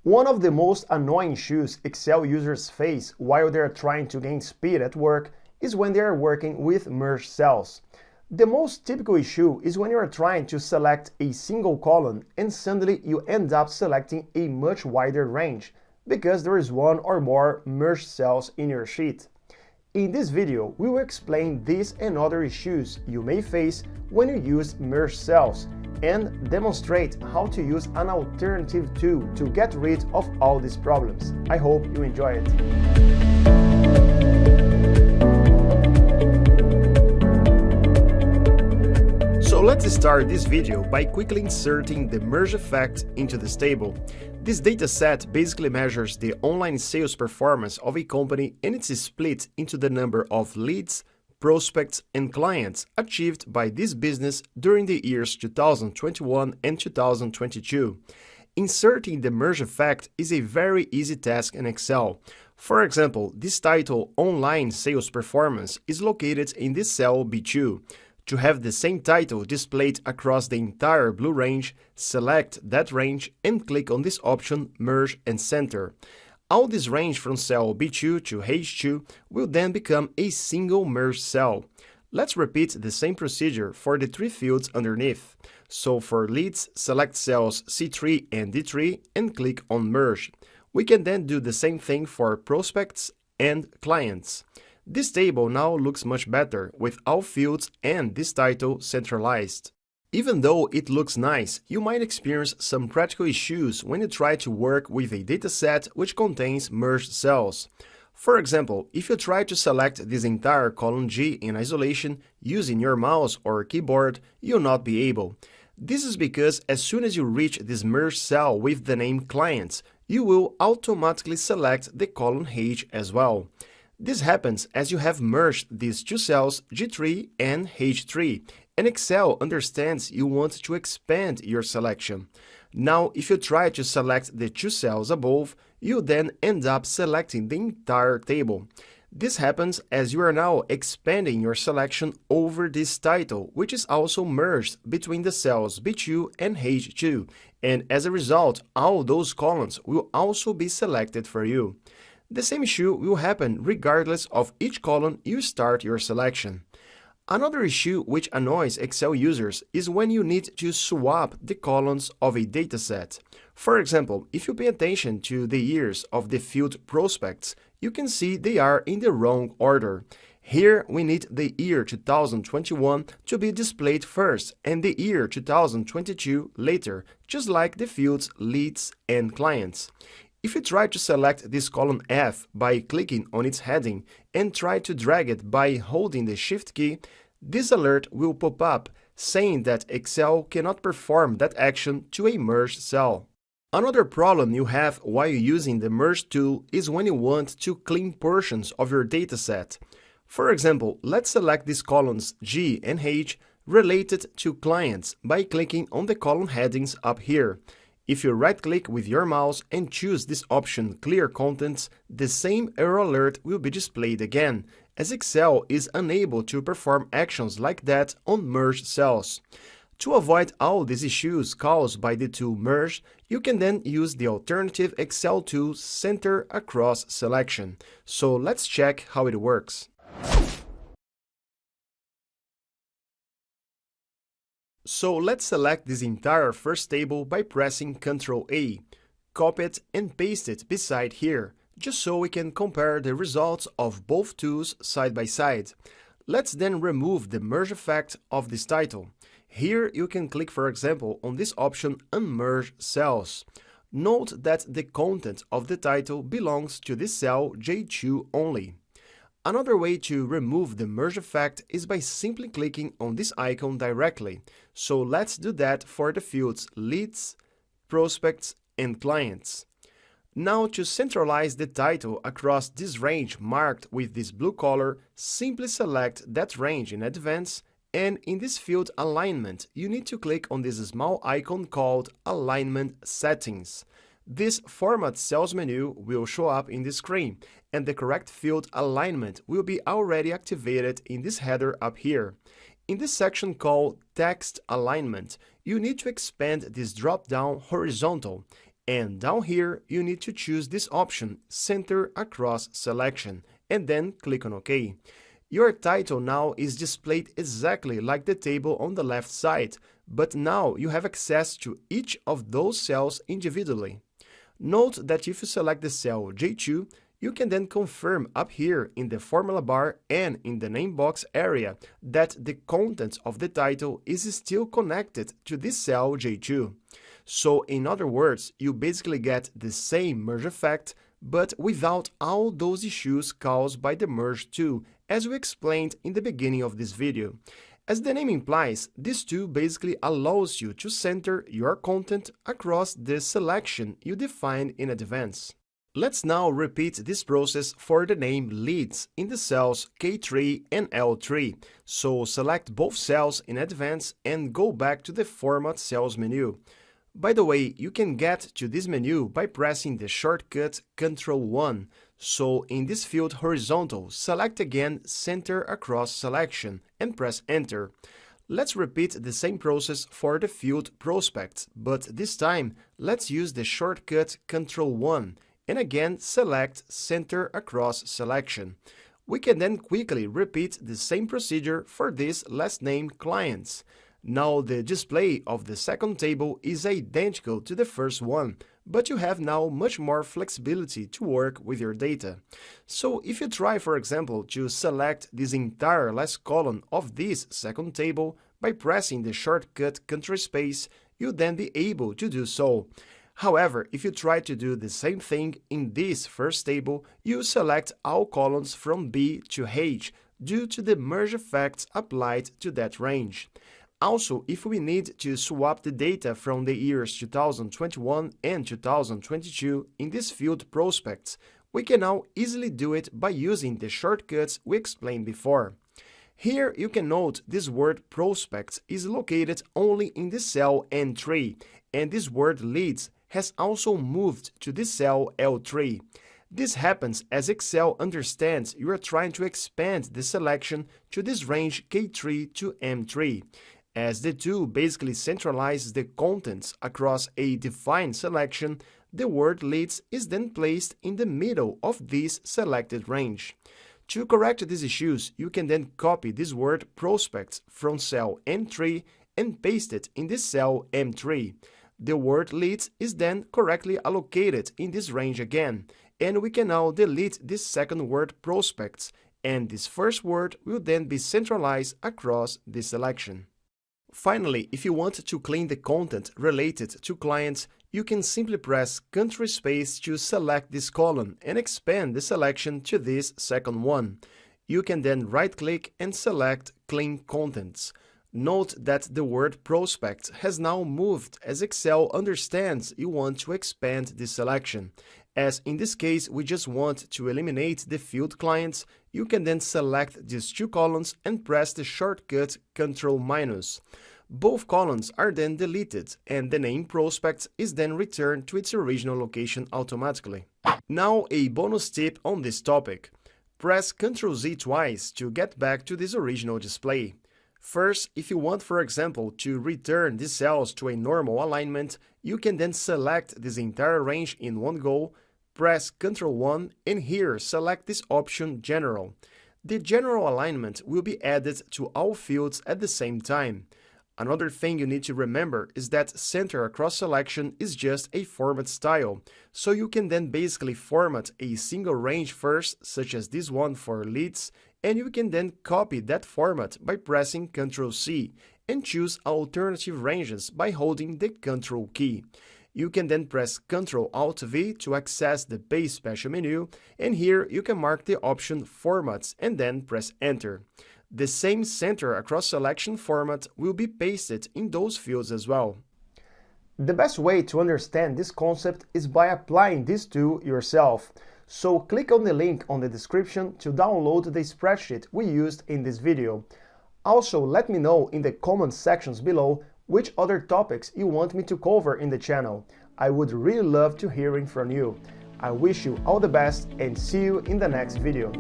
One of the most annoying issues Excel users face while they are trying to gain speed at work is when they are working with merged cells. The most typical issue is when you are trying to select a single column and suddenly you end up selecting a much wider range because there is one or more merged cells in your sheet. In this video, we will explain these and other issues you may face when you use merged cells and demonstrate how to use an alternative tool to get rid of all these problems. I hope you enjoy it. So let's start this video by quickly inserting the merge effect into this table. This dataset basically measures the online sales performance of a company, and it's split into the number of leads, prospects, and clients achieved by this business during the years 2021 and 2022. Inserting the merge effect is a very easy task in Excel. For example, this title, Online Sales Performance, is located in this cell B2. To have the same title displayed across the entire blue range, select that range and click on this option Merge and Center. All this range from cell B2 to H2 will then become a single merged cell. Let's repeat the same procedure for the three fields underneath. So for leads, select cells C3 and D3 and click on Merge. We can then do the same thing for prospects and clients. This table now looks much better with all fields and this title centralized. Even though it looks nice, you might experience some practical issues when you try to work with a dataset which contains merged cells. For example, if you try to select this entire column G in isolation using your mouse or keyboard, you'll not be able. This is because as soon as you reach this merged cell with the name Clients, you will automatically select the column H as well. This happens as you have merged these two cells G3 and H3, and Excel understands you want to expand your selection. Now, if you try to select the two cells above, you then end up selecting the entire table. This happens as you are now expanding your selection over this title, which is also merged between the cells B2 and H2, and as a result, all those columns will also be selected for you. The same issue will happen regardless of each column you start your selection. Another issue which annoys Excel users is when you need to swap the columns of a dataset. For example, if you pay attention to the years of the field prospects, you can see they are in the wrong order. Here we need the year 2021 to be displayed first and the year 2022 later, just like the fields leads and clients. If you try to select this column F by clicking on its heading and try to drag it by holding the Shift key, this alert will pop up saying that Excel cannot perform that action to a merged cell. Another problem you have while using the Merge tool is when you want to clean portions of your dataset. For example, let's select these columns G and H related to clients by clicking on the column headings up here. If you right-click with your mouse and choose this option Clear Contents, the same error alert will be displayed again, as Excel is unable to perform actions like that on merged cells. To avoid all these issues caused by the tool Merge, you can then use the alternative Excel tool Center Across Selection. So let's check how it works. So let's select this entire first table by pressing Ctrl A, copy it and paste it beside here, just so we can compare the results of both tools side by side. Let's then remove the merge effect of this title. Here you can click, for example, on this option Unmerge Cells. Note that the content of the title belongs to this cell J2 only. Another way to remove the merge effect is by simply clicking on this icon directly. So let's do that for the fields Leads, Prospects, and Clients. Now to centralize the title across this range marked with this blue color, simply select that range in Advanced, and in this field Alignment, you need to click on this small icon called Alignment Settings. This Format Cells menu will show up in the screen, and the correct field alignment will be already activated in this header up here. In this section called Text Alignment, you need to expand this drop-down horizontal, And down here, you need to choose this option, Center Across Selection, and then click on OK. Your title now is displayed exactly like the table on the left side, but now you have access to each of those cells individually. Note that if you select the cell J2, you can then confirm up here in the formula bar and in the name box area that the content of the title is still connected to this cell J2. So in other words, you basically get the same merge effect, but without all those issues caused by the merge tool, as we explained in the beginning of this video. As the name implies, this tool basically allows you to center your content across the selection you define in advance. Let's now repeat this process for the name Leads in the cells K3 and L3. So select both cells in advance and go back to the Format Cells menu. By the way, you can get to this menu by pressing the shortcut Ctrl+1. So in this field horizontal, select again Center Across Selection and press Enter. Let's repeat the same process for the field Prospects, but this time let's use the shortcut Ctrl+1 and again select Center Across Selection. We can then quickly repeat the same procedure for this last name Clients. Now the display of the second table is identical to the first one, but you have now much more flexibility to work with your data. So if you try, for example, to select this entire last column of this second table by pressing the shortcut Ctrl+, you'll then be able to do so. However, if you try to do the same thing in this first table, you select all columns from B to H due to the merge effects applied to that range. Also, if we need to swap the data from the years 2021 and 2022 in this field Prospects, we can now easily do it by using the shortcuts we explained before. Here you can note this word Prospects is located only in the cell N3, and this word Leads has also moved to the cell L3. This happens as Excel understands you are trying to expand the selection to this range K3 to M3. As the tool basically centralizes the contents across a defined selection, the word Leads is then placed in the middle of this selected range. To correct these issues, you can then copy this word Prospects from cell N3 and paste it in the cell M3. The word Leads is then correctly allocated in this range again, and we can now delete this second word Prospects, and this first word will then be centralized across the selection. Finally, if you want to clean the content related to clients, you can simply press Ctrl+ to select this column and expand the selection to this second one. You can then right-click and select Clean Contents. Note that the word Prospect has now moved as Excel understands you want to expand this selection. As in this case, we just want to eliminate the field Clients, you can then select these two columns and press the shortcut Ctrl-. Both columns are then deleted, and the name Prospects is then returned to its original location automatically. Now, a bonus tip on this topic. Press Ctrl+Z twice to get back to this original display. First, if you want, for example, to return these cells to a normal alignment, you can then select this entire range in one go, press Ctrl+1, and here select this option General. The general alignment will be added to all fields at the same time. Another thing you need to remember is that Center Across Selection is just a format style, so you can then basically format a single range first, such as this one for Leads, and you can then copy that format by pressing Ctrl+C and choose alternative ranges by holding the Ctrl key. You can then press Ctrl+Alt+V to access the Base Special menu, and here you can mark the option Formats and then press Enter. The same Center Across Selection format will be pasted in those fields as well. The best way to understand this concept is by applying this tool yourself. So click on the link on the description to download the spreadsheet we used in this video. Also, let me know in the comment sections below which other topics you want me to cover in the channel. I would really love to hearing from you. I wish you all the best and see you in the next video.